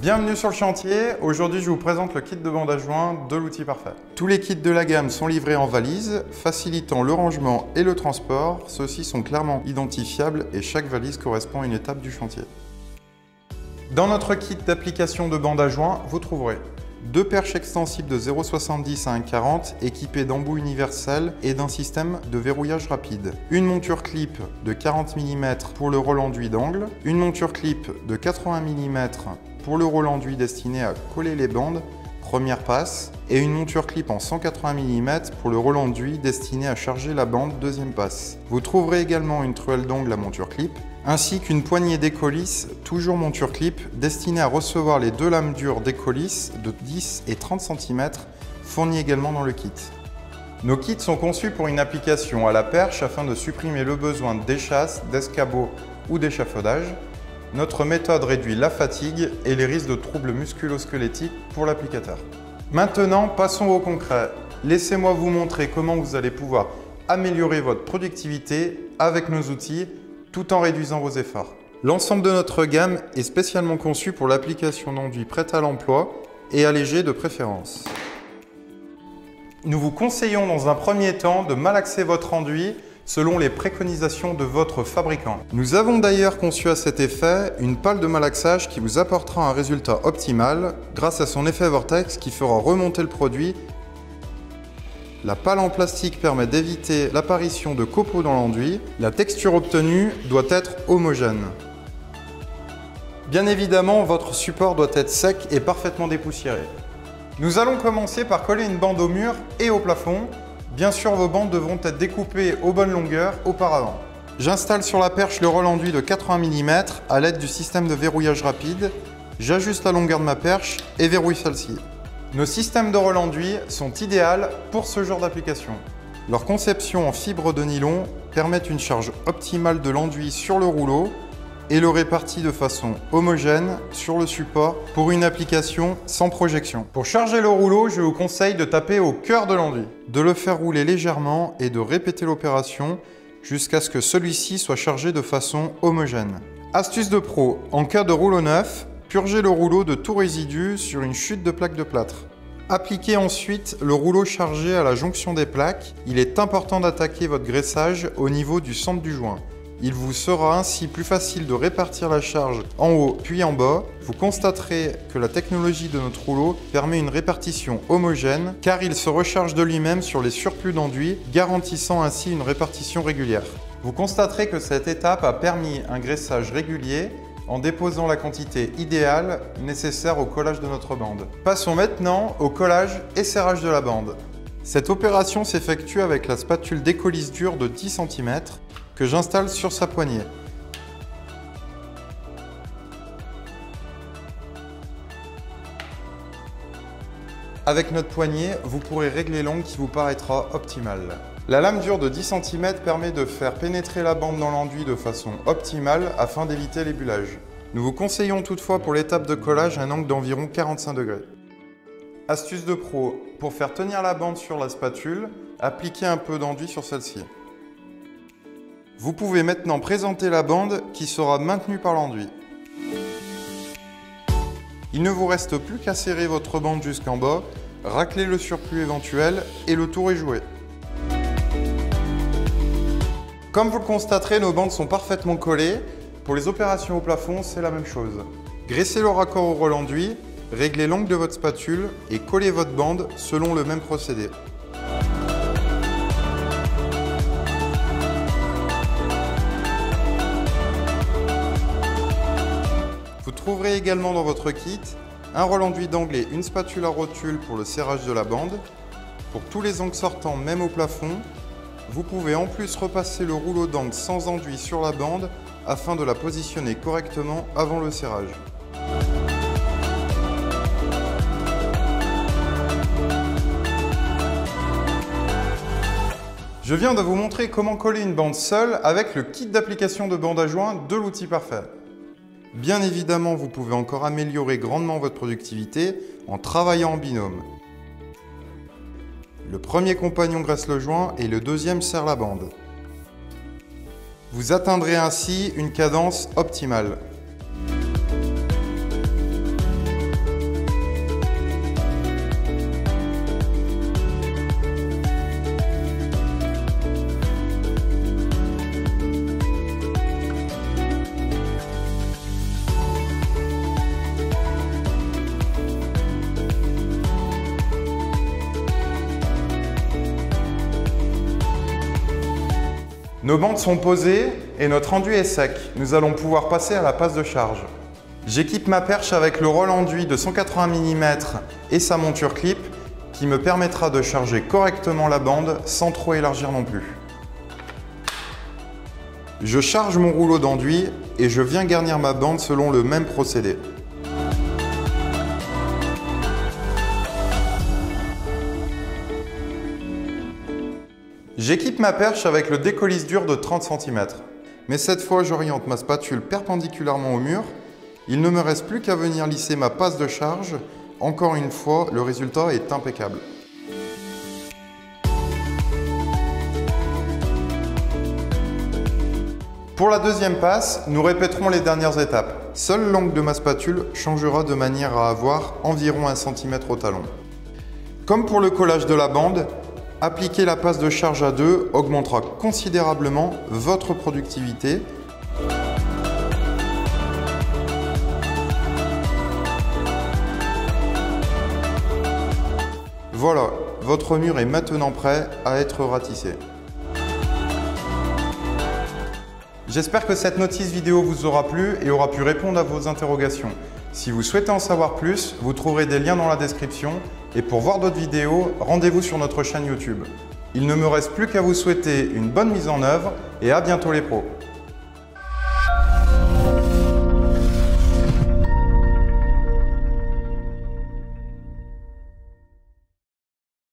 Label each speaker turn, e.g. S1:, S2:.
S1: Bienvenue sur le chantier. Aujourd'hui, je vous présente le kit de bande à joint de l'outil parfait. Tous les kits de la gamme sont livrés en valise, facilitant le rangement et le transport. Ceux-ci sont clairement identifiables et chaque valise correspond à une étape du chantier. Dans notre kit d'application de bande à joint, vous trouverez deux perches extensibles de 0,70 à 1,40 équipées d'embouts universels et d'un système de verrouillage rapide. Une monture clip de 40 mm pour le rôle enduit d'angle. Une monture clip de 80 mm pour le rôle enduit destiné à coller les bandes, première passe. Et une monture clip en 180 mm pour le rôle enduit destiné à charger la bande, deuxième passe. Vous trouverez également une truelle d'angle à monture clip, ainsi qu'une poignée d'écolis, toujours monture clip, destinée à recevoir les deux lames dures d'écolis de 10 et 30 cm, fournies également dans le kit. Nos kits sont conçus pour une application à la perche afin de supprimer le besoin d'échasse, d'escabeau ou d'échafaudage. Notre méthode réduit la fatigue et les risques de troubles musculo-squelettiques pour l'applicateur. Maintenant, passons au concret. Laissez-moi vous montrer comment vous allez pouvoir améliorer votre productivité avec nos outils, tout en réduisant vos efforts. L'ensemble de notre gamme est spécialement conçu pour l'application d'enduit prête à l'emploi et allégée de préférence. Nous vous conseillons dans un premier temps de malaxer votre enduit selon les préconisations de votre fabricant. Nous avons d'ailleurs conçu à cet effet une pale de malaxage qui vous apportera un résultat optimal grâce à son effet vortex qui fera remonter le produit. La pale en plastique permet d'éviter l'apparition de copeaux dans l'enduit. La texture obtenue doit être homogène. Bien évidemment, votre support doit être sec et parfaitement dépoussiéré. Nous allons commencer par coller une bande au mur et au plafond. Bien sûr, vos bandes devront être découpées aux bonnes longueurs auparavant. J'installe sur la perche le rôle enduit de 80 mm à l'aide du système de verrouillage rapide. J'ajuste la longueur de ma perche et verrouille celle-ci. Nos systèmes de rôle enduit sont idéaux pour ce genre d'application. Leur conception en fibre de nylon permet une charge optimale de l'enduit sur le rouleau et le répartit de façon homogène sur le support pour une application sans projection. Pour charger le rouleau, je vous conseille de taper au cœur de l'enduit, de le faire rouler légèrement et de répéter l'opération jusqu'à ce que celui-ci soit chargé de façon homogène. Astuce de pro, en cas de rouleau neuf, purgez le rouleau de tout résidu sur une chute de plaque de plâtre. Appliquez ensuite le rouleau chargé à la jonction des plaques. Il est important d'attaquer votre graissage au niveau du centre du joint. Il vous sera ainsi plus facile de répartir la charge en haut puis en bas. Vous constaterez que la technologie de notre rouleau permet une répartition homogène car il se recharge de lui-même sur les surplus d'enduit, garantissant ainsi une répartition régulière. Vous constaterez que cette étape a permis un graissage régulier en déposant la quantité idéale nécessaire au collage de notre bande. Passons maintenant au collage et serrage de la bande. Cette opération s'effectue avec la spatule d'écolis dure de 10 cm que j'installe sur sa poignée. Avec notre poignée, vous pourrez régler l'angle qui vous paraîtra optimal. La lame dure de 10 cm permet de faire pénétrer la bande dans l'enduit de façon optimale afin d'éviter les bullages. Nous vous conseillons toutefois pour l'étape de collage un angle d'environ 45 degrés. Astuce de pro, pour faire tenir la bande sur la spatule, appliquez un peu d'enduit sur celle-ci. Vous pouvez maintenant présenter la bande qui sera maintenue par l'enduit. Il ne vous reste plus qu'à serrer votre bande jusqu'en bas, racler le surplus éventuel et le tour est joué. Comme vous le constaterez, nos bandes sont parfaitement collées. Pour les opérations au plafond, c'est la même chose. Graissez le raccord au rôle enduit, réglez l'angle de votre spatule et collez votre bande selon le même procédé. Vous trouverez également dans votre kit un rôle enduit d'angle et une spatule à rotule pour le serrage de la bande. Pour tous les angles sortants, même au plafond, vous pouvez en plus repasser le rouleau d'angle sans enduit sur la bande afin de la positionner correctement avant le serrage. Je viens de vous montrer comment coller une bande seule avec le kit d'application de bande à joint de l'outil parfait. Bien évidemment, vous pouvez encore améliorer grandement votre productivité en travaillant en binôme. Le premier compagnon graisse le joint et le deuxième serre la bande. Vous atteindrez ainsi une cadence optimale. Nos bandes sont posées et notre enduit est sec. Nous allons pouvoir passer à la passe de charge. J'équipe ma perche avec le rôle enduit de 180 mm et sa monture clip qui me permettra de charger correctement la bande sans trop élargir non plus. Je charge mon rouleau d'enduit et je viens garnir ma bande selon le même procédé. J'équipe ma perche avec le décollisse dur de 30 cm. Mais cette fois, j'oriente ma spatule perpendiculairement au mur. Il ne me reste plus qu'à venir lisser ma passe de charge. Encore une fois, le résultat est impeccable. Pour la deuxième passe, nous répéterons les dernières étapes. Seul l'angle de ma spatule changera de manière à avoir environ 1 cm au talon. Comme pour le collage de la bande, appliquer la passe de charge à 2 augmentera considérablement votre productivité. Voilà, votre mur est maintenant prêt à être ratissé. J'espère que cette notice vidéo vous aura plu et aura pu répondre à vos interrogations. Si vous souhaitez en savoir plus, vous trouverez des liens dans la description et pour voir d'autres vidéos, rendez-vous sur notre chaîne YouTube. Il ne me reste plus qu'à vous souhaiter une bonne mise en œuvre et à bientôt les pros.